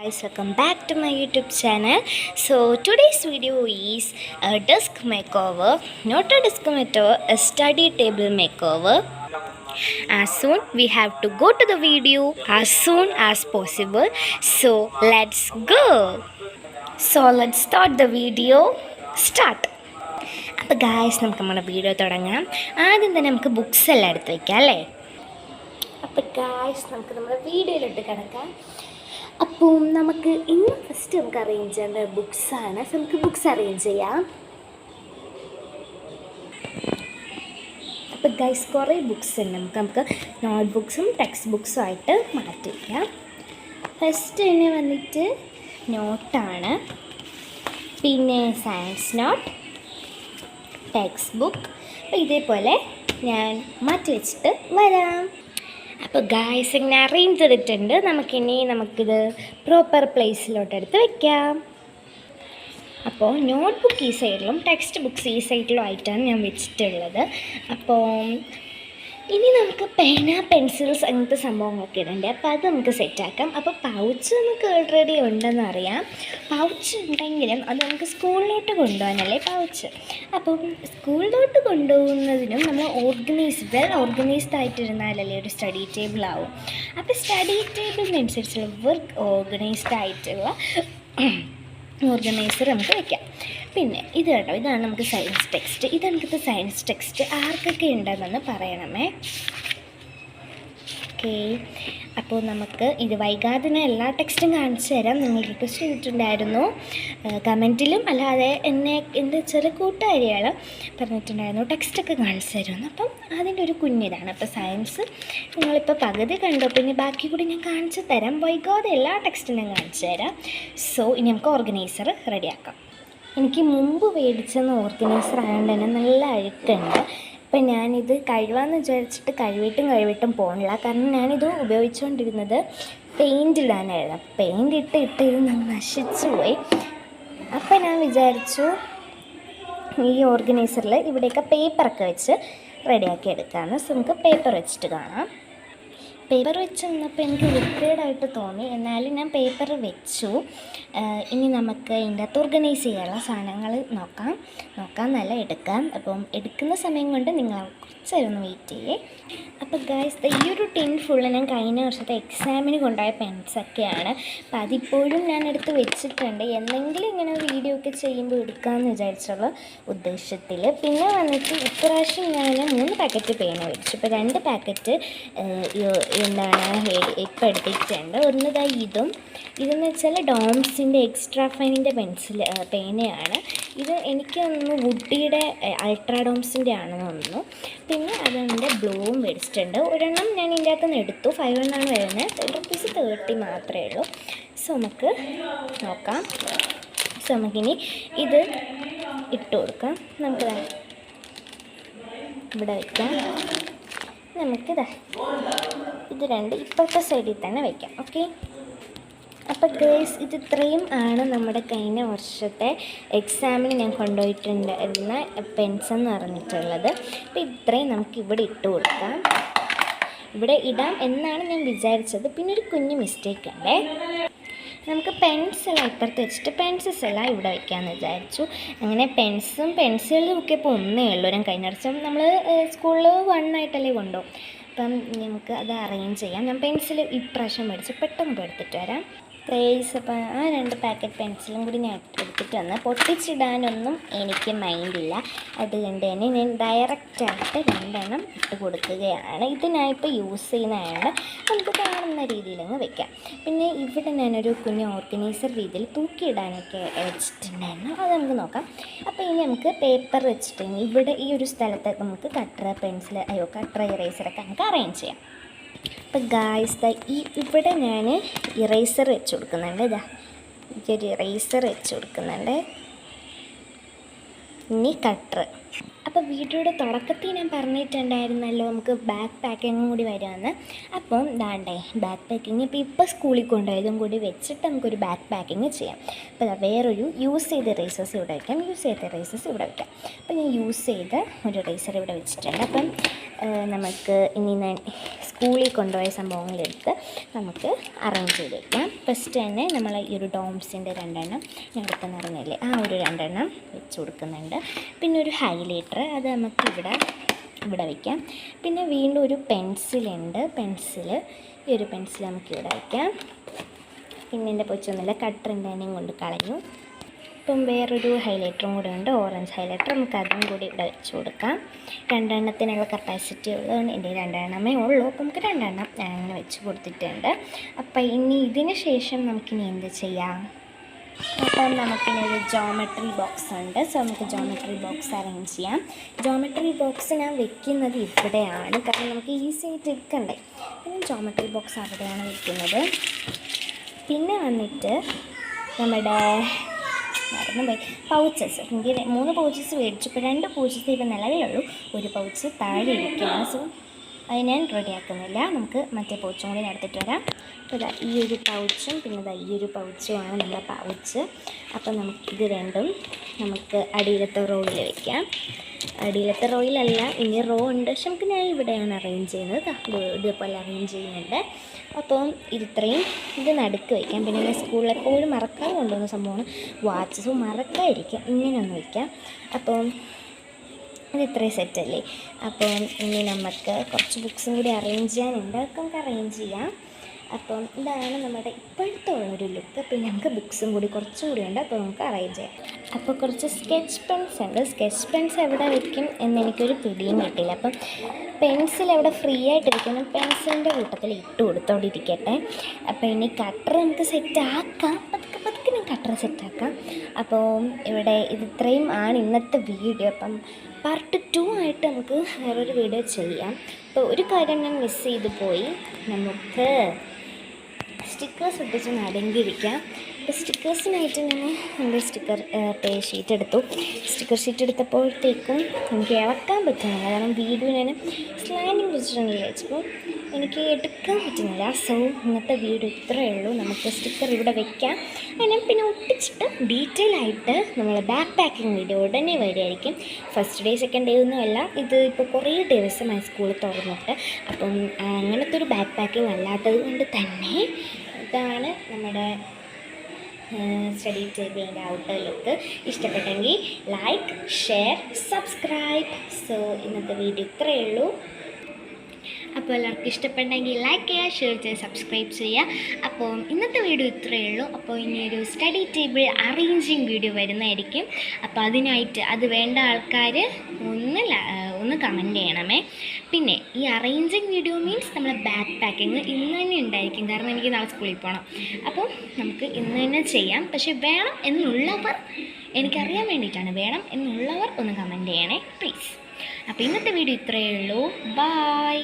Guys, welcome back to my YouTube channel. So today's video is a desk makeover, not a desk makeover, a study table makeover. As soon we have to go to the video as soon as possible. So let's go. So let's start the video. Start. അപ്പോൾ guys നമുക്ക് നമ്മുടെ video തുടങ്ങാം. ആദ്യം തന്നെ നമുക്ക് books എല്ലാം എടുത്ത് വയ്ക്കാം അല്ലേ. അപ്പോൾ ഗായ്സ് നമുക്ക് നമ്മുടെ വീഡിയോയിലോട്ട് കിടക്കാം. അപ്പോൾ നമുക്ക് ഇന്ന് ഫസ്റ്റ് നമുക്ക് അറേഞ്ച് ചെയ്യേണ്ട ബുക്സാണ്. സോ നമുക്ക് ബുക്സ് അറേഞ്ച് ചെയ്യാം. അപ്പോൾ ഗൈസ് കുറേ ബുക്സ് ഉണ്ട്. നമുക്ക് നോട്ട് ബുക്സും ടെക്സ്റ്റ് ബുക്സും ആയിട്ട് മാറ്റി വയ്ക്കാം. ഫസ്റ്റ് തന്നെ വന്നിട്ട് നോട്ടാണ്, പിന്നെ സയൻസ് നോട്ട്, ടെക്സ്റ്റ് ബുക്ക്. അപ്പോൾ ഇതേപോലെ ഞാൻ മാറ്റി വെച്ചിട്ട് വരാം. അപ്പോൾ ഗായ്സ് ഇങ്ങനെ അറേഞ്ച് ചെയ്തിട്ടുണ്ട്. നമുക്കിത് പ്രോപ്പർ പ്ലേസിലോട്ട് എടുത്ത് വെക്കാം. അപ്പോൾ നോട്ട് ബുക്ക് ഈ സൈഡിലും ടെക്സ്റ്റ് ബുക്സ് ഈ സൈഡിലും ആയിട്ടാണ് ഞാൻ വെച്ചിട്ടുള്ളത്. അപ്പോൾ ഇനി നമുക്ക് പേന, പെൻസിൽസ് അങ്ങനത്തെ സംഭവങ്ങളൊക്കെ ഇടണ്ടേ. അപ്പോൾ അത് നമുക്ക് സെറ്റാക്കാം. അപ്പോൾ പൗച്ച് നമുക്ക് ഓൾറെഡി ഉണ്ടെന്ന് അറിയാം. പൗച്ച് ഉണ്ടെങ്കിലും അത് നമുക്ക് സ്കൂളിലോട്ട് കൊണ്ടുപോകാനല്ലേ പൗച്ച്. അപ്പം സ്കൂളിലോട്ട് കൊണ്ടുപോകുന്നതിനും നമ്മൾ ഓർഗനൈസ്ഡ് ആയിട്ടിരുന്നാലല്ലേ ഒരു സ്റ്റഡി ടേബിൾ ആവും. അപ്പോൾ സ്റ്റഡി ടേബിളിനനുസരിച്ചുള്ള വർക്ക് ഓർഗനൈസ്ഡ് ആയിട്ടുള്ള ഓർഗനൈസർ നമുക്ക് വയ്ക്കാം. പിന്നെ ഇത് കേട്ടോ, ഇതാണ് നമുക്ക് സയൻസ് ടെക്സ്റ്റ്. ഇതെനിക്കത്തെ സയൻസ് ടെക്സ്റ്റ് ആർക്കൊക്കെ ഉണ്ടെന്നൊന്ന് പറയണമേ. ഓക്കെ, അപ്പോൾ നമുക്ക് ഇത് വൈകാതെ എല്ലാ ടെക്സ്റ്റും കാണിച്ചു തരാം. നിങ്ങൾ റിക്വസ്റ്റ് ചെയ്തിട്ടുണ്ടായിരുന്നു കമൻറ്റിലും, അല്ലാതെ എൻ്റെ ചെറിയ കൂട്ടുകാരികൾ പറഞ്ഞിട്ടുണ്ടായിരുന്നു ടെക്സ്റ്റൊക്കെ കാണിച്ചു തരുമെന്ന്. അപ്പം അതിൻ്റെ ഒരു കുഞ്ഞിതാണ്. അപ്പോൾ സയൻസ് നിങ്ങളിപ്പോൾ പകുതി കണ്ടു, പിന്നെ ബാക്കി കൂടി ഞാൻ കാണിച്ചു തരാം. വൈകാതെ എല്ലാ ടെക്സ്റ്റും ഞാൻ കാണിച്ചു തരാം. സോ ഇനി നമുക്ക് ഓർഗനൈസർ റെഡിയാക്കാം. എനിക്ക് മുമ്പ് മേടിച്ചെന്ന ഓർഗനൈസർ ആയതുകൊണ്ട് തന്നെ നല്ല അഴുക്കുണ്ട്. അപ്പം ഞാനിത് കഴുകാമെന്ന് വിചാരിച്ചിട്ട് കഴുകിയിട്ടും പോകണില്ല. കാരണം ഞാനിത് ഉപയോഗിച്ചുകൊണ്ടിരുന്നത് പെയിൻ്റ് ഇടാനായിരുന്നു. പെയിൻ്റ് ഇട്ട് ഇത് നശിച്ചു പോയി. അപ്പം ഞാൻ വിചാരിച്ചു ഈ ഓർഗനൈസറിൽ ഇവിടെയൊക്കെ പേപ്പറൊക്കെ വെച്ച് റെഡിയാക്കി എടുക്കാമെന്ന്. സോ നമുക്ക് പേപ്പർ വെച്ചിട്ട് കാണാം. പേപ്പർ വെച്ച് വന്നപ്പോൾ എനിക്ക് വൃത്തികേടായിട്ട് തോന്നി. എന്നാലും ഞാൻ പേപ്പർ വെച്ചു. ഇനി നമുക്ക് ഇതിൻ്റെ അകത്ത് ഓർഗനൈസ് ചെയ്യാനുള്ള സാധനങ്ങൾ നോക്കാം എടുക്കാം. അപ്പം എടുക്കുന്ന സമയം കൊണ്ട് നിങ്ങൾ കുറച്ച് നേരം ഒന്ന് വെയിറ്റ് ചെയ്യേ. അപ്പോൾ ഗൈസ് ഈ ഒരു ടിൻ ഫുള്ള് ഞാൻ കഴിഞ്ഞ വർഷത്തെ എക്സാമിന് കൊണ്ടുപോയ പെൻസൊക്കെയാണ്. അപ്പം അതിപ്പോഴും ഞാൻ എടുത്ത് വെച്ചിട്ടുണ്ട്. എന്തെങ്കിലും ഇങ്ങനെ വീഡിയോ ഒക്കെ ചെയ്യുമ്പോൾ എടുക്കാമെന്ന് വിചാരിച്ചുള്ള ഉദ്ദേശത്തിൽ. പിന്നെ വന്നിട്ട് ഇപ്രാവശ്യം ഞാൻ 3 പാക്കറ്റ് പേന മേടിച്ചു. ഇപ്പോൾ 2 പാക്കറ്റ് ഇപ്പോൾ എടുത്തിട്ടുണ്ട്. ഒന്നതാ ഇതെന്ന് വെച്ചാൽ ഡോംസിൻ്റെ എക്സ്ട്രാ ഫൈനിൻ്റെ പേനയാണ്. ഇത് എനിക്കൊന്ന് വുഡിയുടെ അൾട്രാ ഡോംസിൻ്റെ ആണെന്ന് തോന്നുന്നു. പിന്നെ അതിൻ്റെ ബ്ലൂവും മേടിച്ചിട്ടുണ്ട്. ഒരെണ്ണം ഞാൻ ഇതിൻ്റെ അകത്ത് നിന്ന് എടുത്തു. 5 ആണ് വരുന്നത്. ₹30 മാത്രമേ ഉള്ളൂ. സോ നമുക്ക് നോക്കാം. സോ നമുക്കിനി ഇത് ഇട്ട് കൊടുക്കാം. നമുക്ക് ഇവിടെ വയ്ക്കാം. ഇത് 2 ഇപ്പോഴത്തെ സൈഡിൽ തന്നെ വയ്ക്കാം. ഓക്കെ, അപ്പോൾ ഗേൾസ് ഇത് ഇത്രയും ആണ് നമ്മുടെ കഴിഞ്ഞ വർഷത്തെ എക്സാമിന് ഞാൻ കൊണ്ടുപോയിട്ടുണ്ടായിരുന്ന പെൻസെന്ന് പറഞ്ഞിട്ടുള്ളത്. അപ്പോൾ ഇത്രയും നമുക്ക് ഇവിടെ ഇട്ട് കൊടുക്കാം. ഇവിടെ ഇടാം എന്നാണ് ഞാൻ വിചാരിച്ചത്. പിന്നെ ഒരു കുഞ്ഞ് മിസ്റ്റേക്ക് ഉണ്ടേ. നമുക്ക് പെൻസെല്ലാം ഇപ്പുറത്ത് വെച്ചിട്ട് പെൻസിൽസ് എല്ലാം ഇവിടെ വയ്ക്കാമെന്ന് വിചാരിച്ചു. അങ്ങനെ പെൻസിലും ഒക്കെ ഇപ്പോൾ ഒന്നേ ഉള്ളൂ. ഞാൻ കഴിഞ്ഞ വർഷം നമ്മൾ സ്കൂളിൽ 1 ആയിട്ടല്ലേ കൊണ്ടുപോകും. അപ്പം നമുക്ക് അത് അറേഞ്ച് ചെയ്യാം. ഞാൻ പെൻസിൽ ഇപ്രാവശ്യം മേടിച്ച് പെട്ടെന്ന് എടുത്തിട്ട് വരാം. ഗൈസ് അപ്പോൾ ആ 2 പാക്കറ്റ് പെൻസിലും കൂടി ഞാൻ എടുത്തിട്ട് വന്ന് പൊട്ടിച്ചിടാനൊന്നും എനിക്ക് മൈൻഡില്ല. അതുകൊണ്ട് തന്നെ ഞാൻ ഡയറക്റ്റായിട്ട് 2 ഇട്ട് കൊടുക്കുകയാണ്. ഇത് ഞാനിപ്പോൾ യൂസ് ചെയ്യുന്നതായതുകൊണ്ട് നമുക്ക് കാണുന്ന രീതിയിലങ്ങ് വെക്കാം. പിന്നെ ഇവിടെ ഞാനൊരു കുഞ്ഞ് ഓർഗനൈസർ രീതിയിൽ തൂക്കിയിടാനൊക്കെ വെച്ചിട്ടുണ്ടായിരുന്നു. അത് നമുക്ക് നോക്കാം. അപ്പോൾ ഇനി നമുക്ക് പേപ്പർ വെച്ചിട്ട് ഇവിടെ ഈ ഒരു സ്ഥലത്ത് നമുക്ക് കട്ടർ ഇറേസറൊക്കെ നമുക്ക് അറേഞ്ച് ചെയ്യാം. അപ്പോൾ ഗായ്സ് ഇവിടെ ഞാൻ ഇറേസർ വെച്ച് കൊടുക്കുന്നുണ്ട്. എനിക്കൊരു ഇറേസർ വെച്ച് കൊടുക്കുന്നുണ്ട്. ഇനി കട്ടർ അപ്പോൾ വീഡിയോയുടെ തുടക്കത്തിൽ ഞാൻ പറഞ്ഞിട്ടുണ്ടായിരുന്നല്ലോ നമുക്ക് ബാക്ക് പാക്കിങ്ങും കൂടി വരുമെന്ന്. അപ്പം ദാണ്ടേ ബാക്ക് പാക്കിങ് ഇപ്പോൾ സ്കൂളിൽ കൊണ്ടുപോയതും കൂടി വെച്ചിട്ട് നമുക്കൊരു ബാക്ക് പാക്കിങ് ചെയ്യാം. അപ്പോൾ വേറൊരു യൂസ് ചെയ്ത റേസേഴ്സ് ഇവിടെ വയ്ക്കാം, ഇവിടെ വയ്ക്കാം. അപ്പോൾ ഞാൻ യൂസ് ചെയ്ത ഒരു റേസർ ഇവിടെ വെച്ചിട്ടുണ്ട്. അപ്പം നമുക്ക് ഇനി ഞാൻ സ്കൂളിൽ കൊണ്ടുപോയ സംഭവങ്ങളെടുത്ത് നമുക്ക് അറേഞ്ച് ചെയ്ത് വയ്ക്കാം. ഫസ്റ്റ് തന്നെ നമ്മൾ ഈ ഒരു ഡോംസിൻ്റെ 2 എണ്ണം ഞാൻ എടുക്കുന്ന അറിഞ്ഞില്ലേ, ആ ഒരു 2 എണ്ണം വെച്ച് കൊടുക്കുന്നുണ്ട്. പിന്നെ ഒരു ഹൈലൈറ്റർ, അത് നമുക്ക് ഇവിടെ വയ്ക്കാം. പിന്നെ വീണ്ടും ഒരു പെൻസിലുണ്ട്, ഈ ഒരു പെൻസിൽ നമുക്ക് ഇവിടെ വയ്ക്കാം. പിന്നെ എൻ്റെ പൊച്ചൊന്നുമില്ല, കട്ടറിൻ്റെ എണ്ണയും കൊണ്ട് കളഞ്ഞു. ഇപ്പം വേറൊരു ഹൈലൈറ്ററും കൂടെ ഉണ്ട്, ഓറഞ്ച് ഹൈലൈറ്റർ, നമുക്ക് അതും കൂടി ഇവിടെ വെച്ച് കൊടുക്കാം. 2 എണ്ണത്തിനുള്ള കപ്പാസിറ്റി ഉള്ളതാണ്, എൻ്റെ 2 എണ്ണമേ ഉള്ളൂ. അപ്പം നമുക്ക് 2 എണ്ണം ഞാൻ അങ്ങനെ വെച്ച് കൊടുത്തിട്ടുണ്ട്. അപ്പം ഇനി ഇതിന് ശേഷം നമുക്കിനി എന്ത് ചെയ്യാം? അപ്പം നമുക്കിനി ഒരു ജോമെട്രി ബോക്സ് ഉണ്ട്. സോ നമുക്ക് ജോമെട്രി ബോക്സ് അറേഞ്ച് ചെയ്യാം. ജോമെട്രി ബോക്സ് ഞാൻ വെക്കുന്നത് ഇവിടെയാണ്, കാരണം നമുക്ക് ഈസി ആയിട്ട് എടുക്കണ്ടേ. പിന്നെ ജോമെട്രി ബോക്സ് അവിടെയാണ് വെക്കുന്നത്. പിന്നെ വന്നിട്ട് നമ്മുടെ പൗച്ചസ്, എനിക്ക് 3 പൗച്ചസ് മേടിച്ചു. ഇപ്പോൾ 2 പൗച്ചസ് ഇപ്പോൾ നിലവിലുള്ളൂ, ഒരു പൗച്ച് താഴെ ഇരിക്കുകയാണ്. സോ അത് ഞാൻ റെഡിയാക്കുന്നില്ല, നമുക്ക് മറ്റേ പൗച്ചും കൂടി എടുത്തിട്ട് വരാം. അപ്പോൾ ഈ ഒരു പൗച്ചും പിന്നെ ഈ ഒരു പൗച്ചുമാണ് നമ്മുടെ പൗച്ച്. അപ്പോൾ നമുക്കിത് രണ്ടും നമുക്ക് അടിയിലത്തെ റോയിൽ വയ്ക്കാം. അടിയിലത്തെ റോയിലല്ല, ഇനി റോ ഉണ്ട്, പക്ഷെ നമുക്ക് ഞാൻ ഇവിടെയാണ് അറേഞ്ച് ചെയ്യുന്നത്, ഇതേപോലെ അറേഞ്ച് ചെയ്യുന്നുണ്ട്. അപ്പം ഇത് നടുക്ക് വയ്ക്കാം. പിന്നെ ഞാൻ സ്കൂളിൽ എപ്പോഴും മറക്കാതെ കൊണ്ടുവന്ന സംഭവമാണ് വാച്ച്, സോ മറക്കാതിരിക്കാം, ഇങ്ങനെ ഒന്ന് വയ്ക്കാം. അപ്പം ഇത് ഇത്രയും സെറ്റല്ലേ. അപ്പം ഇനി നമുക്ക് കുറച്ച് ബുക്സും കൂടി അറേഞ്ച് ചെയ്യാനുണ്ട്, അതൊക്കെ നമുക്ക് അറേഞ്ച് ചെയ്യാം. അപ്പം ഇതാണ് നമ്മുടെ ഇപ്പോഴത്തെ ഉള്ളൊരു ലുക്ക്. പിന്നെ നമുക്ക് ബുക്സും കൂടി കുറച്ചും കൂടി ഉണ്ട്, അപ്പോൾ നമുക്ക് അറേഞ്ച് ചെയ്യാം. അപ്പോൾ കുറച്ച് സ്കെച്ച് പെൻസ് ഉണ്ട്. സ്കെച്ച് പെൻസ് എവിടെ വയ്ക്കും എന്നെനിക്കൊരു പിടിയും കിട്ടിയില്ല. അപ്പം പെൻസിൽ എവിടെ ഫ്രീ ആയിട്ടിരിക്കണം, പെൻസിലിൻ്റെ കൂട്ടത്തിൽ ഇട്ട് കൊടുത്തോണ്ടിരിക്കട്ടെ. അപ്പോൾ ഇനി കട്ടർ നമുക്ക് സെറ്റാക്കാം, പതുക്കെ ഞാൻ കട്ടർ സെറ്റാക്കാം. അപ്പോൾ ഇവിടെ ഇത്രയും ആണ് ഇന്നത്തെ വീഡിയോ. അപ്പം പാർട്ട് 2 ആയിട്ട് നമുക്ക് വേറൊരു വീഡിയോ ചെയ്യാം. അപ്പോൾ ഒരു കാര്യം ഞാൻ മിസ് ചെയ്ത് പോയി, നമുക്ക് സ്റ്റിക്കേഴ്സ് ഒട്ടിച്ച് അടങ്ങിയിരിക്കാം. അപ്പോൾ സ്റ്റിക്കേഴ്സിനായിട്ട് ഞാൻ എൻ്റെ സ്റ്റിക്കർ ഷീറ്റ് എടുത്തു. സ്റ്റിക്കർ ഷീറ്റ് എടുത്തപ്പോഴത്തേക്കും എനിക്ക് ഇളക്കാൻ പറ്റുന്നില്ല, കാരണം വീഡിയോ ഞാൻ സ്ലാൻഡിങ് വെച്ചിട്ടുണ്ടെന്ന് വിചാരിച്ചപ്പോൾ എനിക്ക് എടുക്കാൻ പറ്റുന്നില്ല. സോ ഇന്നത്തെ വീഡിയോ ഇത്രയേ ഉള്ളൂ. നമുക്ക് സ്റ്റിക്കർ ഇവിടെ വെക്കാം, അങ്ങനെ പിന്നെ ഒട്ടിച്ചിട്ട് ഡീറ്റെയിൽ ആയിട്ട് നമ്മൾ ബാക്ക് പാക്കിങ് വീഡിയോ ഉടനെ വരുമായിരിക്കും. ഫസ്റ്റ് ഡേ സെക്കൻഡ് ഡേ ഒന്നുമല്ല, ഇത് ഇപ്പോൾ കുറേ ദിവസമായി സ്കൂളിൽ തുറന്നിട്ട്. അപ്പം അങ്ങനത്തെ ഒരു ബാക്ക് പാക്കിങ് അല്ലാത്തത് കൊണ്ട് തന്നെ ഇതാണ് നമ്മുടെ സ്റ്റഡി ടേബിളിൻ്റെ ഔട്ടർ ലുക്ക്. ഇഷ്ടപ്പെട്ടെങ്കിൽ ലൈക്ക്, ഷെയർ, സബ്സ്ക്രൈബ്. സോ ഇന്നത്തെ വീഡിയോ ഇത്രയേ ഉള്ളൂ. അപ്പോൾ എല്ലാവർക്കും ഇഷ്ടപ്പെട്ടെങ്കിൽ ലൈക്ക് ചെയ്യുക, ഷെയർ ചെയ്യുക, സബ്സ്ക്രൈബ് ചെയ്യുക. അപ്പോൾ ഇന്നത്തെ വീഡിയോ ഇത്രയേ ഉള്ളൂ. അപ്പോൾ ഇനിയൊരു സ്റ്റഡി ടേബിൾ അറേഞ്ചിങ് വീഡിയോ വരുന്നതായിരിക്കും. അപ്പോൾ അതിനായിട്ട് അത് വേണ്ട ആൾക്കാർ ഒന്ന് കമൻറ്റ് ചെയ്യണമേ. പിന്നെ ഈ അറേഞ്ചിങ് വീഡിയോ മീൻസ് നമ്മൾ ബാക്ക് പാക്കിങ് ഇന്ന് തന്നെ ഉണ്ടായിരിക്കും, കാരണം എനിക്ക് നാളെ സ്കൂളിൽ പോകണം. അപ്പോൾ നമുക്ക് ഇന്ന് തന്നെ ചെയ്യാം. പക്ഷേ വേണം എന്നുള്ളവർ, എനിക്കറിയാൻ വേണ്ടിയിട്ടാണ്, വേണം എന്നുള്ളവർ ഒന്ന് കമൻറ്റ് ചെയ്യണേ പ്ലീസ്. അപ്പോൾ ഇന്നത്തെ വീഡിയോ ഇത്രയേ ഉള്ളൂ. ബായ്.